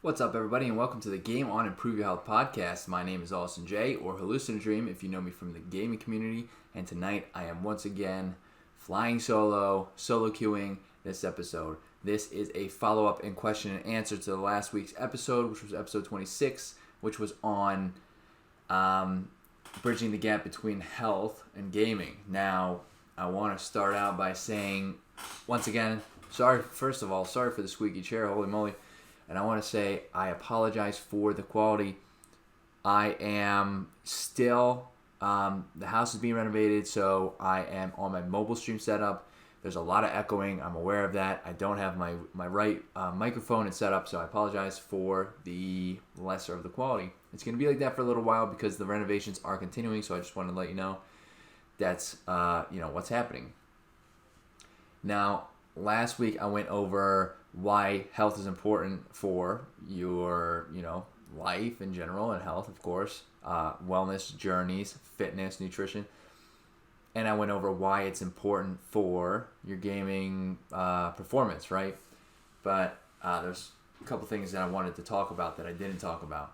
What's up, everybody, and welcome to the Game On Improve Your Health podcast. My name is Austin J, or hallucinodream if you know me from the gaming community, and tonight I am once again flying solo queuing this episode. This is a follow-up and question and answer to the last week's episode, which was episode 26, which was on bridging the gap between health and gaming. Now, I want to start out by saying, once again, sorry for the squeaky chair, holy moly. And I want to say I apologize for the quality. I am still, the house is being renovated, so I am on my mobile stream setup. There's a lot of echoing. I'm aware of that. I don't have my right microphone and setup, so I apologize for the lesser of the quality. It's going to be like that for a little while because the renovations are continuing, so I just wanted to let you know that's what's happening. Now, last week I went over why health is important for your, life in general, and health, of course, wellness journeys, fitness, nutrition. And I went over why it's important for your gaming performance, right? But there's a couple things that I wanted to talk about that I didn't talk about.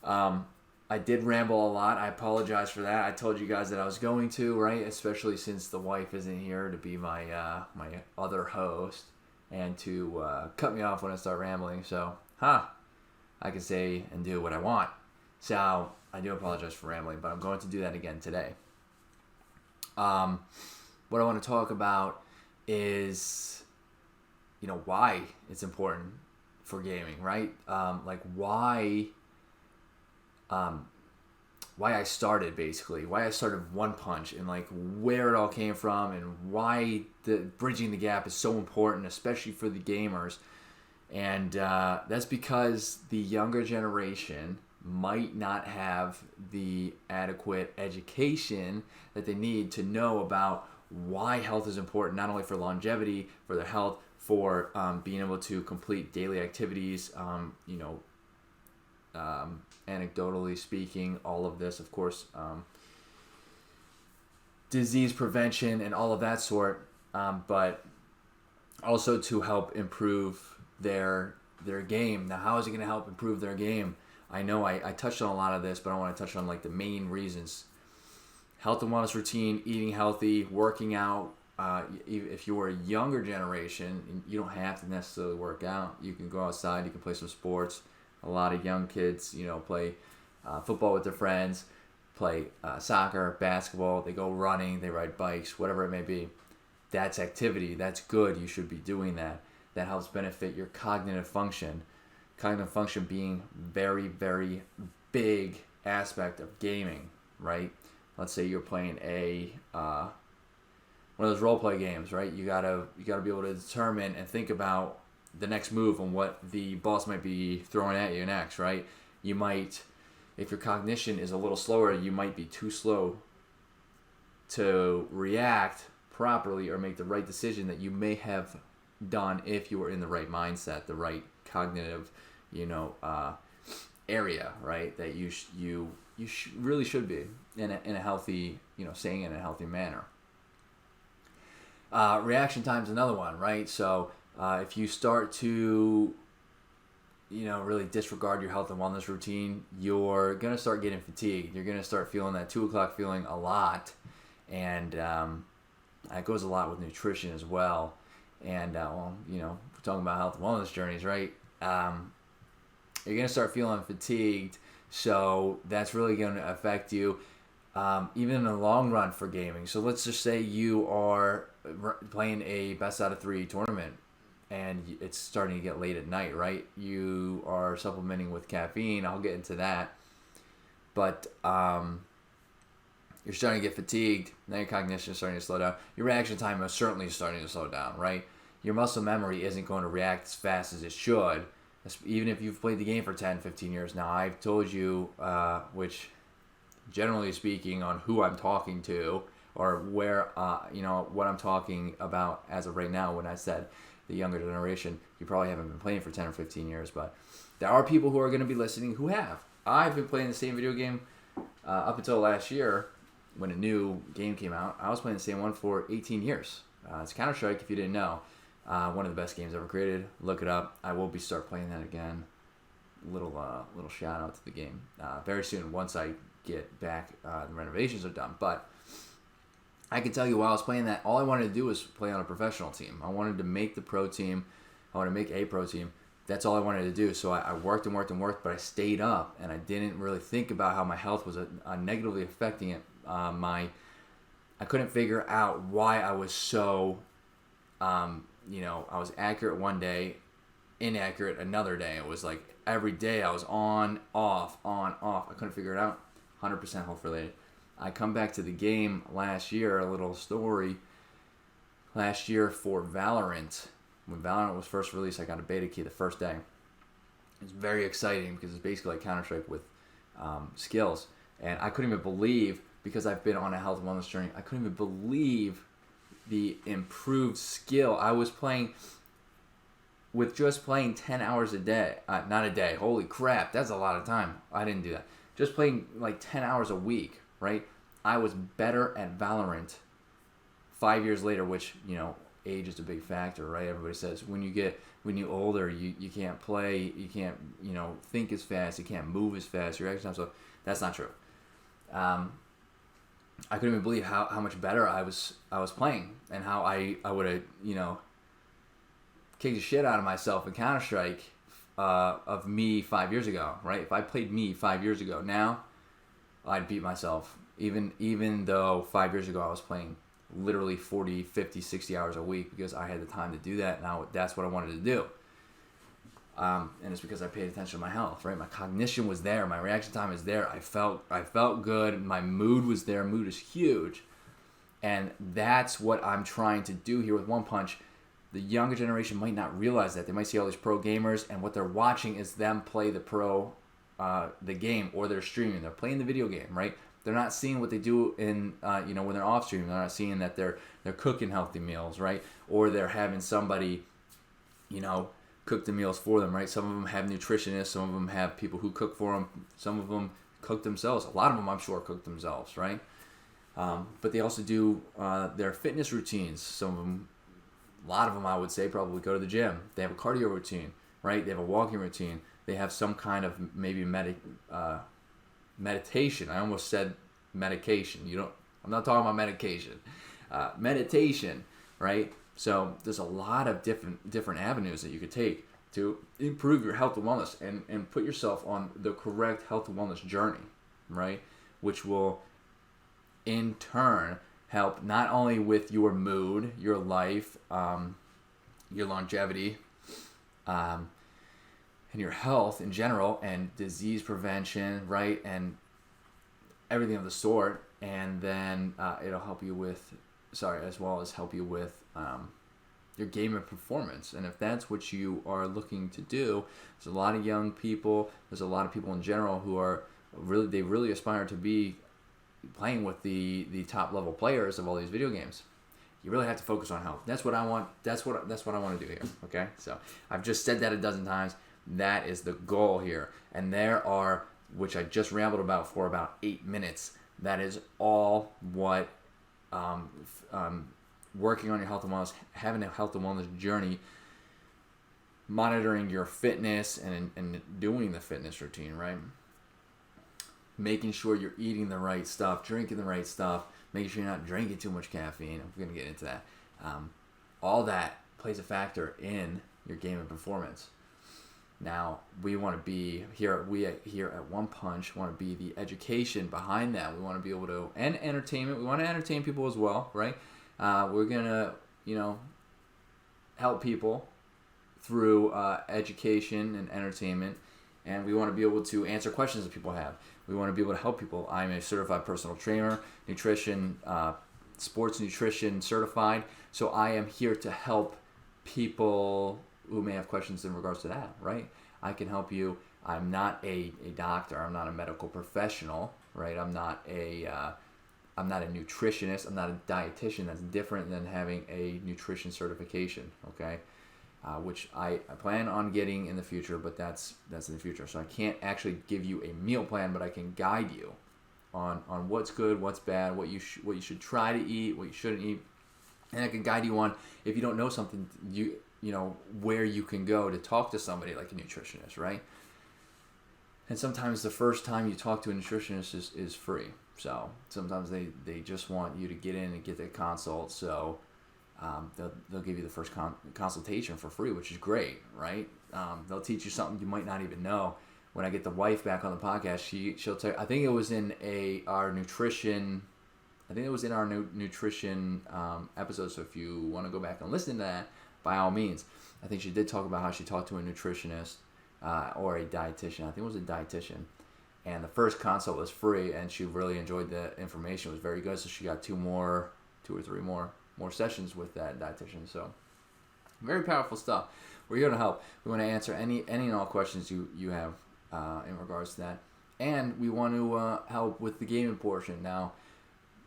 I did ramble a lot. I apologize for that. I told you guys that I was going to, right? Especially since the wife isn't here to be my my other host and to cut me off when I start rambling. So, I can say and do what I want. So, I do apologize for rambling, but I'm going to do that again today. What I want to talk about is, why it's important for gaming, right? Why I started, basically. Why I started One Punch and where it all came from and why the bridging the gap is so important, especially for the gamers. And that's because the younger generation might not have the adequate education that they need to know about why health is important, not only for longevity, for their health, for being able to complete daily activities, anecdotally speaking, all of this, of course, disease prevention and all of that sort, but also to help improve their game. Now, how is it going to help improve their game? I know I touched on a lot of this, but I want to touch on the main reasons. Health and wellness routine, eating healthy, working out. If you're a younger generation, you don't have to necessarily work out. You can go outside, you can play some sports. A lot of young kids, play football with their friends, play soccer, basketball, they go running, they ride bikes, whatever it may be. That's activity. That's good. You should be doing that. That helps benefit your cognitive function. Cognitive function being very, very big aspect of gaming, right? Let's say you're playing one of those role play games, right? You gotta be able to determine and think about the next move and what the boss might be throwing at you next, right? You might, if your cognition is a little slower, you might be too slow to react properly or make the right decision that you may have done if you were in the right mindset, the right cognitive, area, right? That you really should be in a healthy, staying in a healthy manner. Reaction time is another one, right? So if you start to, really disregard your health and wellness routine, you're going to start getting fatigued. You're going to start feeling that 2 o'clock feeling a lot. And that goes a lot with nutrition as well. And, we're talking about health and wellness journeys, right? You're going to start feeling fatigued. So that's really going to affect you, even in the long run for gaming. So let's just say you are playing a best out of 3 tournament and it's starting to get late at night, right? You are supplementing with caffeine. I'll get into that. But you're starting to get fatigued. Now your cognition is starting to slow down. Your reaction time is certainly starting to slow down, right? Your muscle memory isn't going to react as fast as it should, even if you've played the game for 10, 15 years. Now, I've told you, which generally speaking, on who I'm talking to or where, what I'm talking about as of right now when I said the younger generation, you probably haven't been playing for 10 or 15 years, but there are people who are going to be listening who have. I've been playing the same video game up until last year when a new game came out. I was playing the same one for 18 years. It's Counter-Strike, if you didn't know. One of the best games ever created. Look it up. I will start playing that again little shout out to the game very soon once I get back. The renovations are done, but I can tell you while I was playing that, all I wanted to do was play on a professional team. I wanted to make the pro team. I wanted to make a pro team. That's all I wanted to do. So I worked and worked and worked, but I stayed up, and I didn't really think about how my health was negatively affecting it. I couldn't figure out why I was so, I was accurate one day, inaccurate another day. It was like every day I was on, off, on, off. I couldn't figure it out. 100% health related. I come back to the game last year, a little story. Last year for Valorant, when Valorant was first released, I got a beta key the first day. It was very exciting because it's basically like Counter-Strike with skills. And I couldn't even believe, because I've been on a health and wellness journey, I couldn't even believe the improved skill. I was playing with just playing 10 hours a day. Not a day. Holy crap, that's a lot of time. I didn't do that. Just playing like 10 hours a week, right? I was better at Valorant 5 years later, which, age is a big factor, right? Everybody says when you older, you can't play, you can't, think as fast, you can't move as fast, your exercise. So that's not true. I couldn't even believe how much better I was playing, and how I would have, kicked the shit out of myself in Counter-Strike of me 5 years ago, right? If I played me 5 years ago, now I'd beat myself. Even though 5 years ago I was playing literally 40, 50, 60 hours a week because I had the time to do that. Now that's what I wanted to do. And it's because I paid attention to my health, right? My cognition was there. My reaction time is there. I felt good. My mood was there. Mood is huge. And that's what I'm trying to do here with One Punch. The younger generation might not realize that. They might see all these pro gamers, and what they're watching is them play the game, or they're streaming. They're playing the video game, right? They're not seeing what they do in, when they're off stream. They're not seeing that they're cooking healthy meals, right? Or they're having somebody, cook the meals for them, right? Some of them have nutritionists. Some of them have people who cook for them. Some of them cook themselves. A lot of them, I'm sure, cook themselves, right? But they also do their fitness routines. Some of them, a lot of them, I would say, probably go to the gym. They have a cardio routine, right? They have a walking routine. They have some kind of maybe meditation. I almost said medication. I'm not talking about medication. Meditation, right? So there's a lot of different avenues that you could take to improve your health and wellness and put yourself on the correct health and wellness journey, right? Which will in turn help not only with your mood, your life, your longevity, and your health in general, and disease prevention, right? And everything of the sort. And then it'll help you with, as well as help you with your gamer performance. And if that's what you are looking to do, there's a lot of young people, there's a lot of people in general who are they really aspire to be playing with the top level players of all these video games. You really have to focus on health. That's what I want. That's what I want to do here. Okay, so I've just said that a dozen times. That is the goal here. And there are, which I just rambled about for about 8 minutes. That is all what working on your health and wellness, having a health and wellness journey, monitoring your fitness and doing the fitness routine, right? Making sure you're eating the right stuff, drinking the right stuff, making sure you're not drinking too much caffeine. I'm going to get into that. All that plays a factor in your game and performance. Now, we want to be here at One Punch, want to be the education behind that. We want to be able to, and entertainment. We want to entertain people as well, right? We're going to, help people through education and entertainment. And we want to be able to answer questions that people have. We want to be able to help people. I'm a certified personal trainer, sports nutrition certified. So I am here to help people who may have questions in regards to that, right? I can help you. I'm not a doctor. I'm not a medical professional, right? I'm not a nutritionist. I'm not a dietitian. That's different than having a nutrition certification, okay? Which I plan on getting in the future, but that's in the future. So I can't actually give you a meal plan, but I can guide you on what's good, what's bad, what you should try to eat, what you shouldn't eat, and I can guide you on, if you don't know something, where you can go to talk to somebody like a nutritionist, right? And sometimes the first time you talk to a nutritionist is free. So sometimes they just want you to get in and get the consult. So they'll give you the first consultation for free, which is great, right? They'll teach you something you might not even know. When I get the wife back on the podcast, she'll tell. I think it was in our nutrition. I think it was in our nutrition episode. So if you want to go back and listen to that, by all means. I think she did talk about how she talked to a nutritionist or a dietitian. I think it was a dietitian. And the first consult was free, and she really enjoyed the information. It was very good. So she got two or three more sessions with that dietitian. So very powerful stuff. We're here to help. We want to answer any and all questions you have in regards to that. And we want to help with the gaming portion. Now,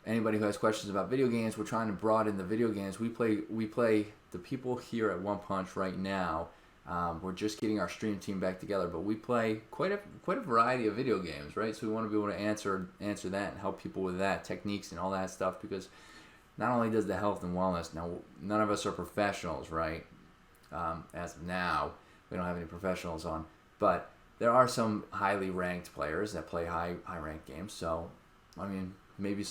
anybody who has questions about video games, we're trying to broaden the video games. We play the people here at One Punch right now. We're just getting our stream team back together, but we play quite a variety of video games, right? So we want to be able to answer that and help people with that, techniques and all that stuff, because not only does the health and wellness, now none of us are professionals, right? As of now, we don't have any professionals on, but there are some highly ranked players that play high ranked games. So, I mean, maybe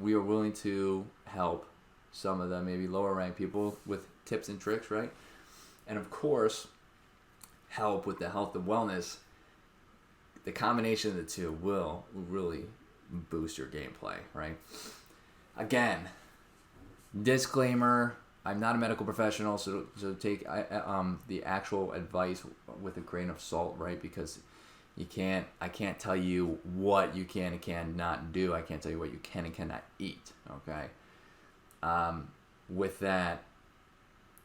we are willing to help some of the maybe lower ranked people with tips and tricks, right? And of course, help with the health and wellness. The combination of the two will really boost your gameplay, right? Again, disclaimer, I'm not a medical professional, so take the actual advice with a grain of salt, right? Because I can't tell you what you can and cannot do. I can't tell you what you can and cannot eat, okay? With that,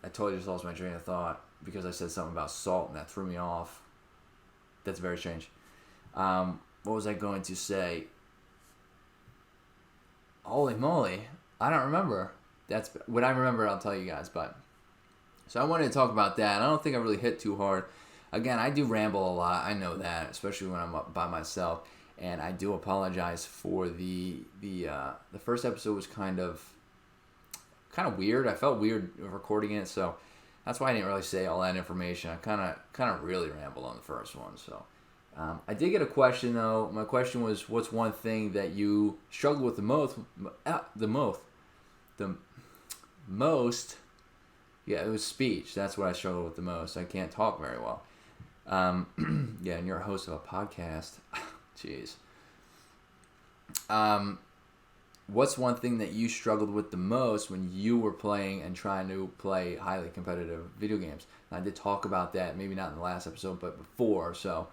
I totally just lost my train of thought because I said something about salt and that threw me off. That's very strange. What was I going to say? Holy moly, I don't remember. That's when I remember, I'll tell you guys. But so I wanted to talk about that. I don't think I really hit too hard. Again, I do ramble a lot. I know that, especially when I'm up by myself. And I do apologize for the first episode was kind of weird. I felt weird recording it, so that's why I didn't really say all that information. I kind of really rambled on the first one. So I did get a question though. My question was, what's one thing that you struggle with the most? The most. Yeah, it was speech. That's what I struggle with the most. I can't talk very well. Yeah, and you're a host of a podcast. Jeez. What's one thing that you struggled with the most when you were playing and trying to play highly competitive video games? And I did talk about that, maybe not in the last episode, but before. So,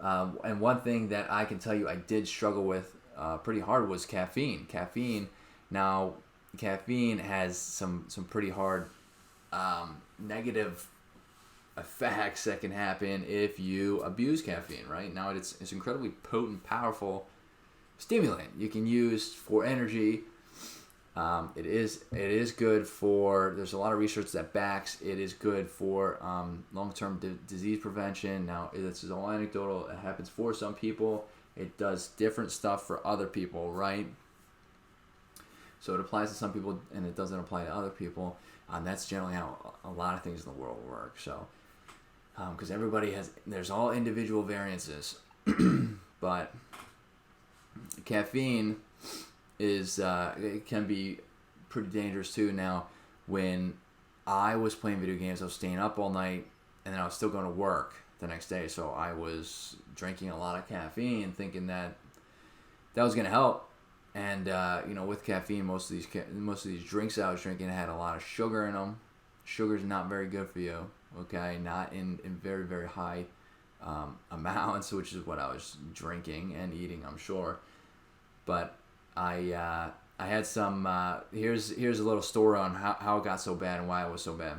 and one thing that I can tell you I did struggle with pretty hard was caffeine. Now, caffeine has some pretty hard negative effects that can happen if you abuse caffeine, right? Now, it's incredibly potent, powerful stimulant you can use for energy. It is good for, there's a lot of research that backs it is good for long-term disease prevention. Now, this is all anecdotal. It happens for some people. It does different stuff for other people, right? So it applies to some people and it doesn't apply to other people. That's generally how a lot of things in the world work. So, because there's all individual variances, but caffeine it can be pretty dangerous too. Now, when I was playing video games, I was staying up all night, and then I was still going to work the next day. So I was drinking a lot of caffeine, thinking that was going to help. And with caffeine, most of these drinks I was drinking had a lot of sugar in them. Sugar's not very good for you. Okay, not in very, very high amounts, which is what I was drinking and eating, I'm sure. But I had some. Here's a little story on how it got so bad and why it was so bad.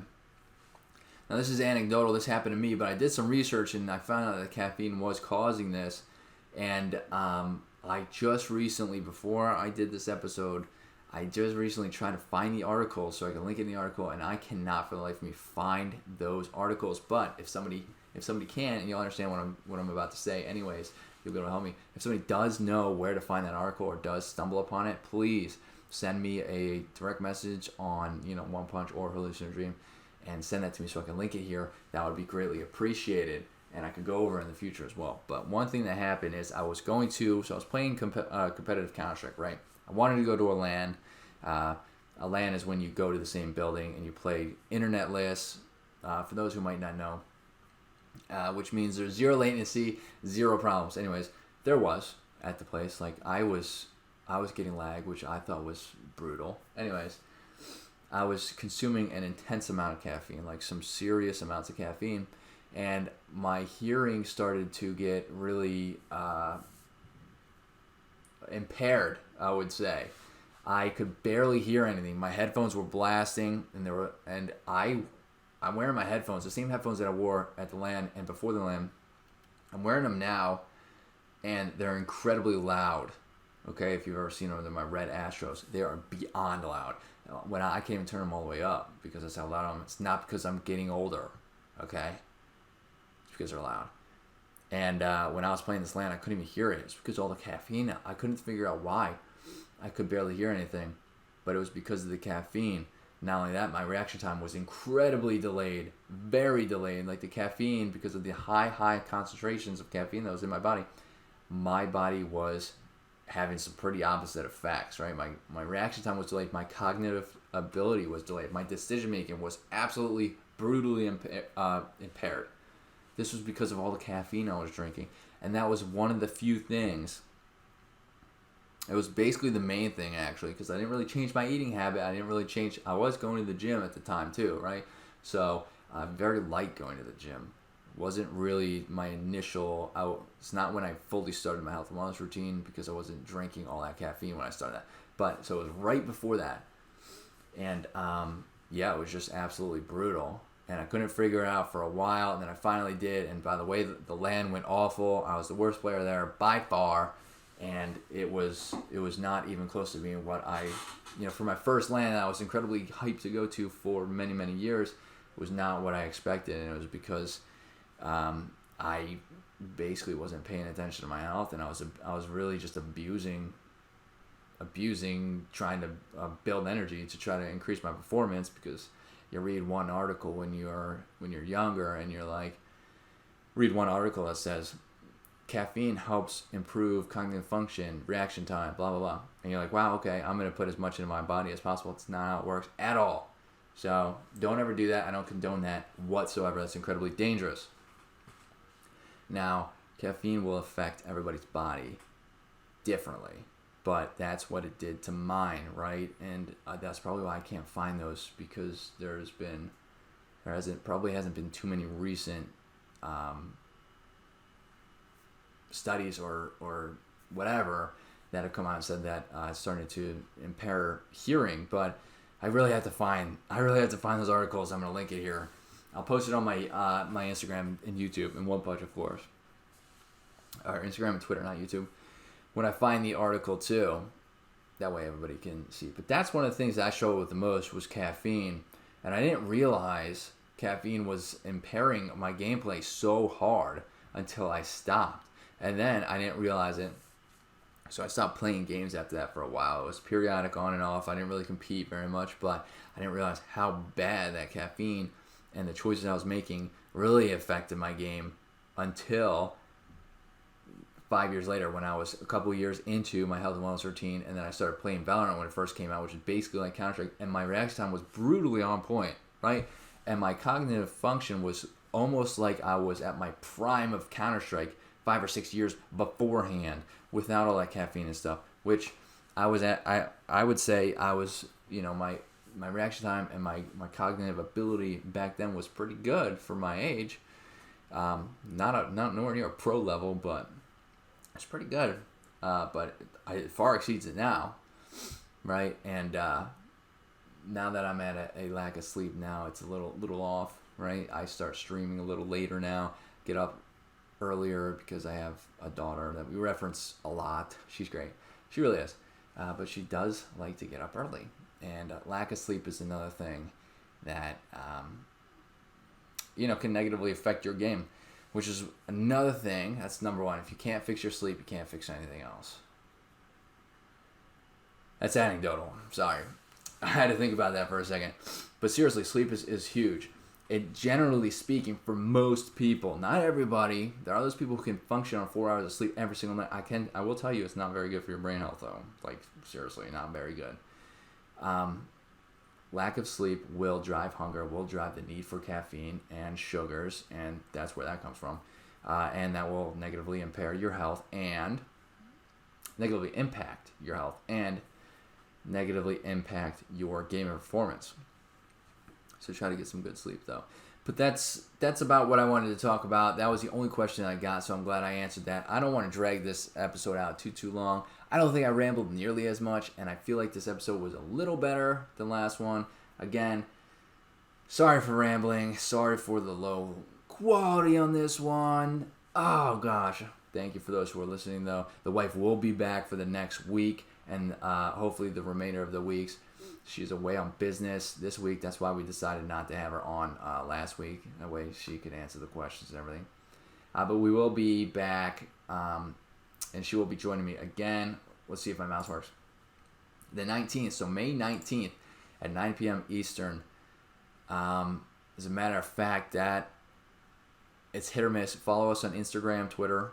Now, this is anecdotal. This happened to me, but I did some research and I found out that caffeine was causing this. And I just recently, before I did this episode, I just recently tried to find the article so I can link in the article, and I cannot for the life of me find those articles. But if somebody can, and you'll understand what I'm about to say anyways, you'll be able to help me. If somebody does know where to find that article or does stumble upon it, please send me a direct message on One Punch or hallucinodream and send that to me so I can link it here. That would be greatly appreciated. and I could go over in the future as well. But one thing that happened is I was playing competitive Counter-Strike, right? I wanted to go to a LAN. A LAN is when you go to the same building and you play internetless, for those who might not know, which means there's zero latency, zero problems. Anyways, there was at the place. Like, I was getting lag, which I thought was brutal. Anyways, I was consuming an intense amount of caffeine, like some serious amounts of caffeine, and my hearing started to get really impaired, I would say. I could barely hear anything. My headphones were blasting, and I'm wearing my headphones, the same headphones that I wore at the LAN and before the LAN. I'm wearing them now, and they're incredibly loud. Okay, if you've ever seen them, they're my red Astros. They are beyond loud. When I can't even turn them all the way up because that's how loud I am. It's not because I'm getting older, okay? It's because they're loud. And when I was playing this LAN, I couldn't even hear it. It's because of all the caffeine. I couldn't figure out why. I could barely hear anything, but it was because of the caffeine. Not only that, my reaction time was incredibly delayed, very delayed. Like the caffeine, because of the high concentrations of caffeine that was in my body was having some pretty opposite effects, right? My reaction time was delayed. My cognitive ability was delayed. My decision making was absolutely brutally impaired. This was because of all the caffeine I was drinking, and that was one of the few things. It was basically the main thing, actually, because I didn't really change my eating habit. I was going to the gym at the time too, right? So I'm very light going to the gym. Wasn't really my initial. It's not when I fully started my health and wellness routine, because I wasn't drinking all that caffeine when I started that. But so it was right before that, and it was just absolutely brutal. And I couldn't figure it out for a while, and then I finally did. And by the way, the LAN went awful. I was the worst player there by far, and it was not even close to being what for my first LAN I was incredibly hyped to go to for many, many years. It was not what I expected, and it was because I basically wasn't paying attention to my health, and I was really just abusing, trying to build energy to try to increase my performance, because you read one article when you're younger, and read one article that says caffeine helps improve cognitive function, reaction time, blah blah blah, and you're like, wow, okay, I'm gonna put as much into my body as possible. It's not how it works at all. So don't ever do that. I don't condone that whatsoever. That's incredibly dangerous. Now, caffeine will affect everybody's body differently, but that's what it did to mine, right? And that's probably why I can't find those, because there hasn't been too many recent studies or whatever that have come out and said that it's starting to impair hearing. But I really have to find those articles. I'm going to link it here. I'll post it on my my Instagram and YouTube in one bunch, of course. Or Instagram and Twitter, not YouTube. When I find the article too, that way everybody can see. But that's one of the things that I struggled with the most was caffeine. And I didn't realize caffeine was impairing my gameplay so hard until I stopped. And then I didn't realize it. So I stopped playing games after that for a while. It was periodic, on and off. I didn't really compete very much, but I didn't realize how bad that caffeine and the choices I was making really affected my game until 5 years later, when I was a couple of years into my health and wellness routine, and then I started playing Valorant when it first came out, which is basically like Counter-Strike, and my reaction time was brutally on point, right? And my cognitive function was almost like I was at my prime of Counter-Strike 5 or 6 years beforehand, without all that caffeine and stuff, which I was at. I would say I was, my reaction time and my cognitive ability back then was pretty good for my age. Not nowhere near a pro level, but it's pretty good. But it far exceeds it now, right? And now that I'm at a lack of sleep now, it's a little off, right? I start streaming a little later now, get up earlier because I have a daughter that we reference a lot. She's great. She really is. But she does like to get up early. And lack of sleep is another thing that, can negatively affect your game, which is another thing. That's number one. If you can't fix your sleep, you can't fix anything else. That's anecdotal. Sorry. I had to think about that for a second. But seriously, sleep is huge. it generally speaking, for most people, not everybody, there are those people who can function on 4 hours of sleep every single night. I will tell you, it's not very good for your brain health, though. Like, seriously, not very good. Lack of sleep will drive hunger, will drive the need for caffeine and sugars, and that's where that comes from. And that will negatively impair your health and negatively impact your health and negatively impact your game performance. So try to get some good sleep, though. But that's about what I wanted to talk about. That was the only question I got, so I'm glad I answered that. I don't want to drag this episode out too long. I don't think I rambled nearly as much, and I feel like this episode was a little better than last one. Again, sorry for rambling. Sorry for the low quality on this one. Oh, gosh. Thank you for those who are listening, though. The wife will be back for the next week, and hopefully the remainder of the weeks. She's away on business this week. That's why we decided not to have her on last week. That way she could answer the questions and everything. But we will be back, and she will be joining me again. Let's see if my mouse works. The 19th, so May 19th at 9 p.m. Eastern. As a matter of fact, that it's hit or miss. Follow us on Instagram, Twitter,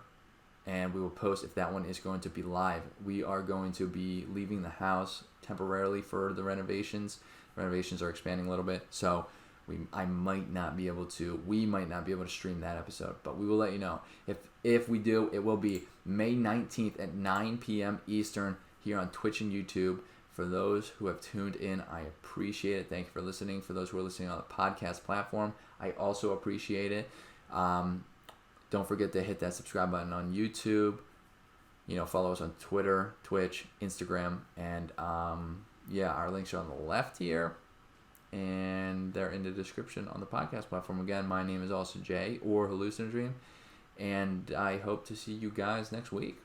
and we will post if that one is going to be live. We are going to be leaving the house temporarily for the renovations. Renovations are expanding a little bit, so we might not be able to stream that episode, but we will let you know. If we do, it will be May 19th at 9 p.m. Eastern here on Twitch and YouTube. For those who have tuned in, I appreciate it. Thank you for listening. For those who are listening on the podcast platform, I also appreciate it. Don't forget to hit that subscribe button on YouTube. Follow us on Twitter, Twitch, Instagram, and our links are on the left here, and they're in the description on the podcast platform. Again, my name is also Jay or Hallucinodream, and I hope to see you guys next week.